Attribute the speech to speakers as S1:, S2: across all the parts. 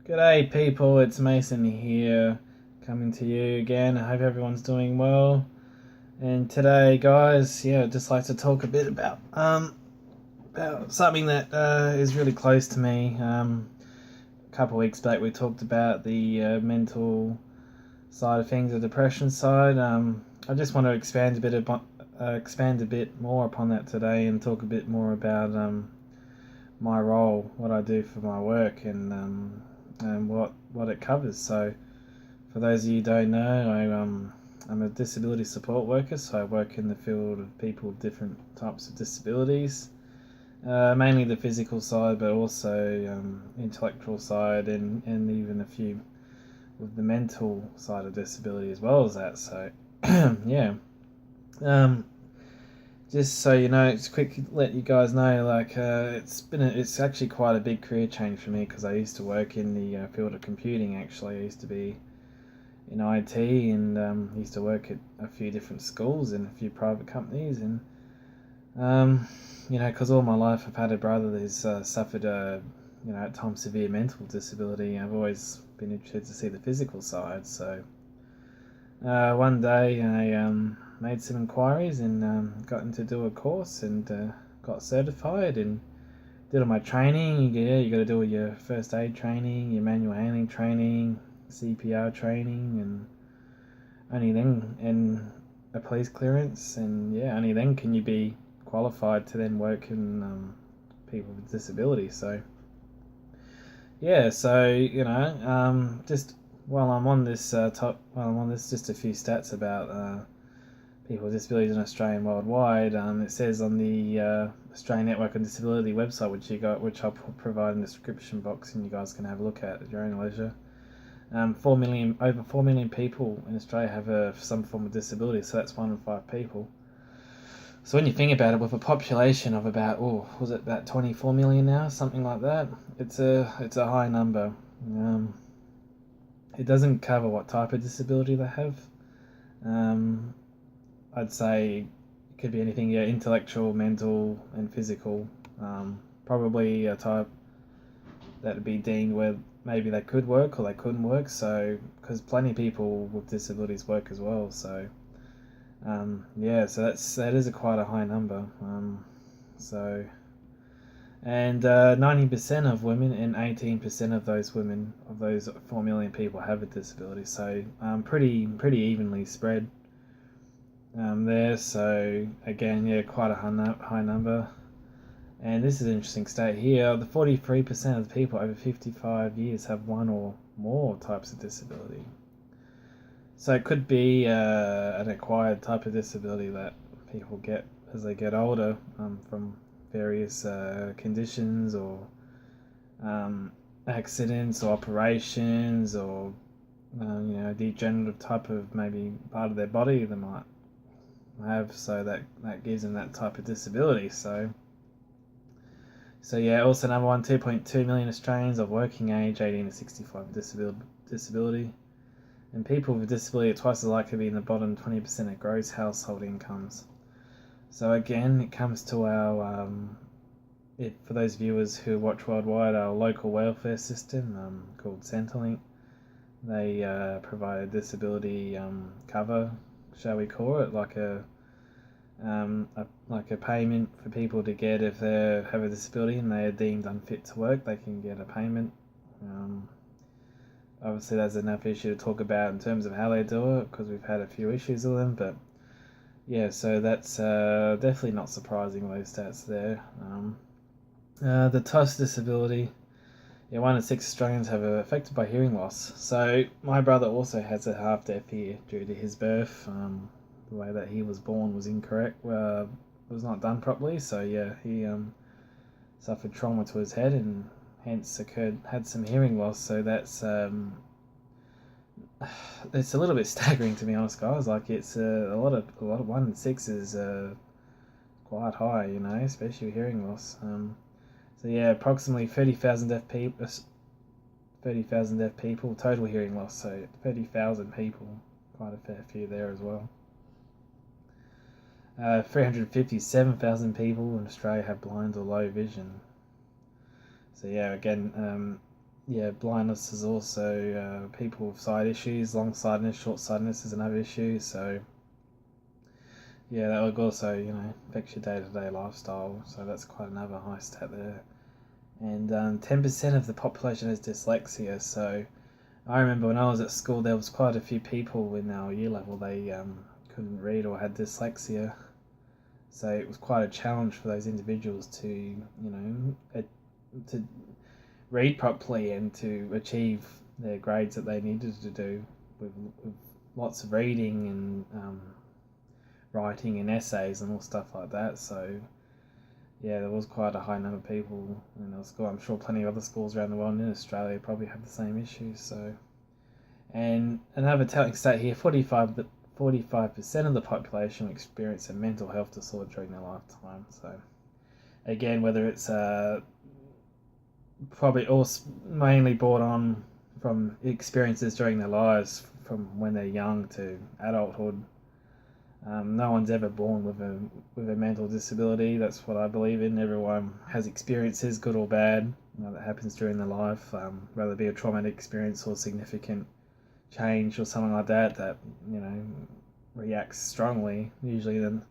S1: G'day people, it's Mason here, coming to you again. I hope everyone's doing well. And today, guys, I'd just like to talk a bit about something that is really close to me. A couple of weeks back, we talked about the mental side of things, the depression side. I just want to expand a bit more upon that today, and talk a bit more about my role, what I do for my work, and what it covers. So, for those of you who don't know, I'm a disability support worker. So I work in the field of people with different types of disabilities, mainly the physical side, but also intellectual side, and even a few with the mental side of disability as well as that. So, yeah. Um, just so you know, just quick let you guys know, it's actually quite a big career change for me, because I used to work in the field of computing. Actually, I used to be in IT, and used to work at a few different schools and a few private companies, and because all my life I've had a brother who's suffered at times severe mental disability. I've always been interested to see the physical side. So one day I made some inquiries, and got to do a course, and got certified and did all my training. Yeah, you got to do all your first aid training, your manual handling training, CPR training, and only then, and a police clearance, and only then can you be qualified to then work in people with disabilities. So just while I'm on this just a few stats about people with disabilities in Australia and worldwide. It says on the Australian Network on Disability website, which I'll provide in the description box, and you guys can have a look at your own leisure. Over 4 million people in Australia have some form of disability, so that's 1 in 5 people. So when you think about it, with a population of about was it about 24 million now, something like that, it's a high number. It doesn't cover what type of disability they have. I'd say it could be anything, intellectual, mental, and physical. Probably a type that would be deemed where maybe they could work or they couldn't work. So, because plenty of people with disabilities work as well. So, so that is quite a high number. And 90% of women and 18% of those 4 million people have a disability. So, pretty evenly spread there. So again, quite a high number. And this is an interesting state here. The 43% of the people over 55 years have one or more types of disability. So it could be an acquired type of disability that people get as they get older, from various conditions, or accidents or operations, or degenerative type of maybe part of their body they might have, so that gives them that type of disability. So also number one, 2.2 million Australians of working age 18 to 65 disability, and people with disability are twice as likely to be in the bottom 20% of gross household incomes. So again, it comes to our for those viewers who watch worldwide, our local welfare system called Centrelink. They provide a disability cover, shall we call it, like a payment for people to get if they have a disability and they are deemed unfit to work. They can get a payment. Obviously, there's enough issue to talk about in terms of how they do it, because we've had a few issues with them. But so that's definitely not surprising, those stats there. The TOS disability. 1 in 6 Australians have affected by hearing loss. So my brother also has a half-deaf ear due to his birth. The way that he was born was incorrect. Was not done properly. So he suffered trauma to his head, and hence had some hearing loss. So that's it's a little bit staggering, to be honest, guys. Like, it's a lot of 1 in 6 is quite high, especially with hearing loss. Approximately 30,000 deaf people. 30,000 deaf people, total hearing loss. So 30,000 people, quite a fair few there as well. 357,000 people in Australia have blind or low vision. So again, blindness is also people with sight issues. Long sightedness, short sightedness is another issue. So that would also affect your day-to-day lifestyle. So that's quite another high stat there. And 10% of the population has dyslexia. So I remember when I was at school, there was quite a few people in our year level, they couldn't read or had dyslexia. So it was quite a challenge for those individuals to to read properly and to achieve their grades that they needed to do with lots of reading and writing and essays and all stuff like that. So there was quite a high number of people in our school. I'm sure plenty of other schools around the world and in Australia probably have the same issues. So, and another telling stat here: 45% of the population will experience a mental health disorder during their lifetime. So, again, whether it's probably also mainly brought on from experiences during their lives, from when they're young to adulthood. No one's ever born with a mental disability. That's what I believe in. Everyone has experiences, good or bad, that happens during their life, whether it be a traumatic experience or significant change or something like that reacts strongly, usually in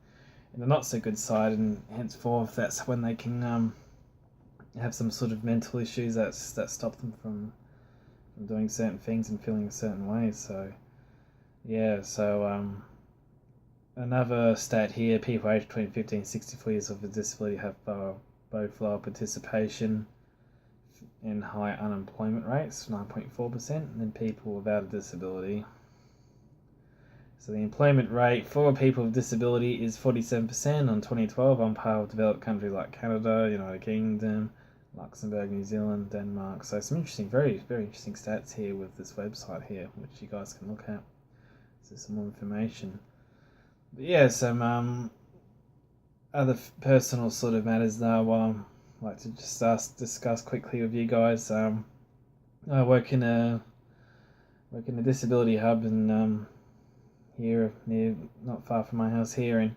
S1: the not so good side, and henceforth that's when they can have some sort of mental issues that stop them from doing certain things and feeling a certain way. So another stat here: people aged between 15 and 64 years of a disability have both lower participation and high unemployment rates, 9.4%, than people without a disability. So the employment rate for people with disability is 47% on 2012, on par with developed countries like Canada, United Kingdom, Luxembourg, New Zealand, Denmark. So some interesting, very, very interesting stats here with this website here, which you guys can look at. So some more information. But some other personal sort of matters now. I'd like to just discuss quickly with you guys. I work in a disability hub, and here near, not far from my house here, and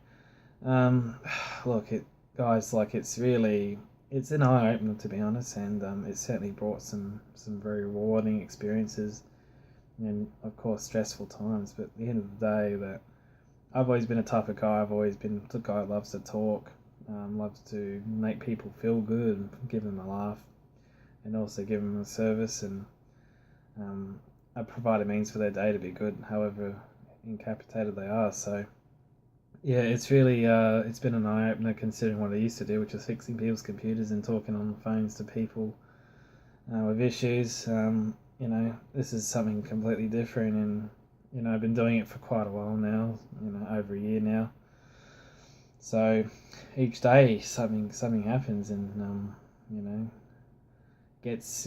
S1: it's an eye opener, to be honest, and it certainly brought some very rewarding experiences, and of course stressful times. But at the end of the day, that I've always been a type of guy. I've always been the guy that loves to talk, loves to make people feel good, give them a laugh, and also give them a service, and I provide a means for their day to be good, however incapacitated they are. So it's really it's been an eye opener, considering what I used to do, which is fixing people's computers and talking on the phones to people with issues. This is something completely different, and I've been doing it for quite a while now, over a year now. So each day something happens, and gets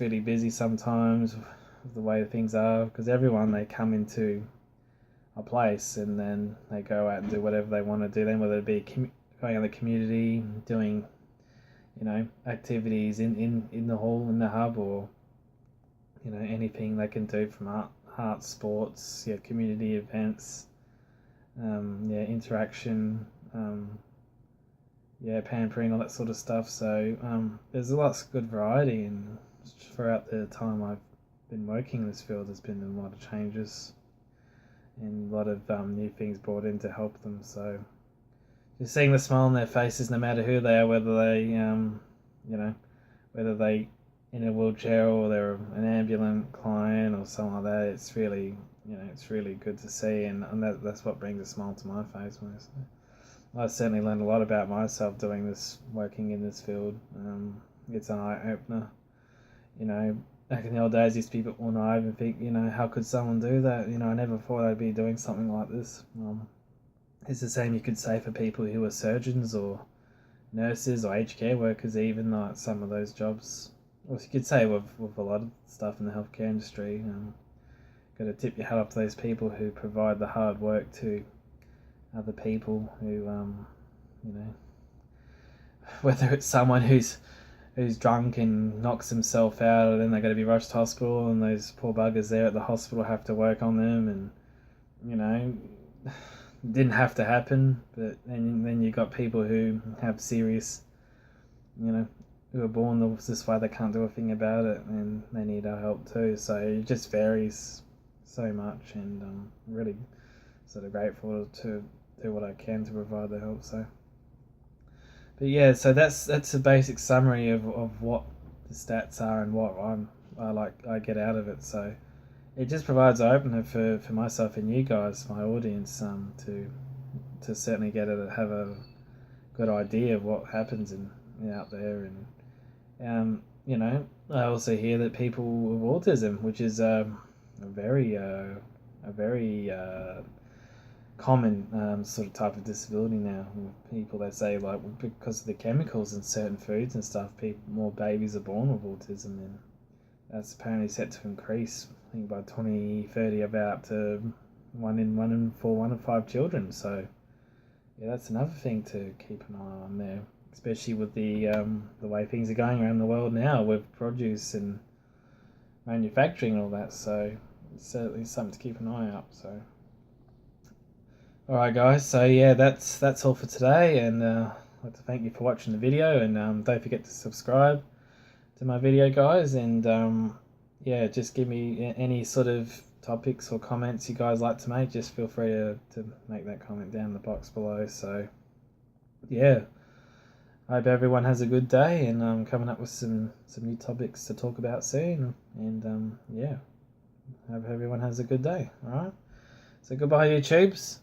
S1: really busy sometimes with the way things are, because everyone, they come into a place and then they go out and do whatever they want to do, then whether it be going in the community, doing activities in the hall, in the hub, or anything they can do, from art, sports, community events, interaction, pampering, all that sort of stuff. So there's lots of good variety, and throughout the time I've been working in this field, there's been a lot of changes and a lot of new things brought in to help them. So just seeing the smile on their faces, no matter who they are, whether they in a wheelchair or they're an ambulant client or something like that, it's really good to see, and that's what brings a smile to my face mostly. I certainly learned a lot about myself doing this, working in this field. It's an eye opener. Back in the old days, I used to be a bit more naive and think, how could someone do that? I never thought I'd be doing something like this. It's the same you could say for people who are surgeons or nurses or aged care workers, even, like some of those jobs. Or you could say with a lot of stuff in the healthcare industry. Got to tip your hat off to those people who provide the hard work to other people who, whether it's someone who's drunk and knocks himself out, and then they got to be rushed to hospital, and those poor buggers there at the hospital have to work on them, and didn't have to happen. But then you got people who have serious who are born this way, they can't do a thing about it, and they need our help too. So it just varies so much, and I'm really sort of grateful to do what I can to provide the help. So, but yeah, so that's a basic summary of what the stats are and what I get out of it. So it just provides an opener for myself and you guys, my audience, to certainly have a good idea of what happens out there. And I also hear that people with autism, which is a very common sort of type of disability now. People, they say, like, because of the chemicals in certain foods and stuff, more babies are born with autism, and that's apparently set to increase. I think by 2030, about to one in 5 children. So yeah, that's another thing to keep an eye on there, especially with the way things are going around the world now with produce and manufacturing and all that. So it's certainly something to keep an eye out. So, all right, guys. So yeah, that's all for today, and I'd like to thank you for watching the video, and don't forget to subscribe to my video, guys, and yeah, just give me any sort of topics or comments you guys like to make. Just feel free to make that comment down in the box below. So yeah, I hope everyone has a good day, and I'm coming up with some new topics to talk about soon, and yeah, hope everyone has a good day. All right, so goodbye, YouTubes.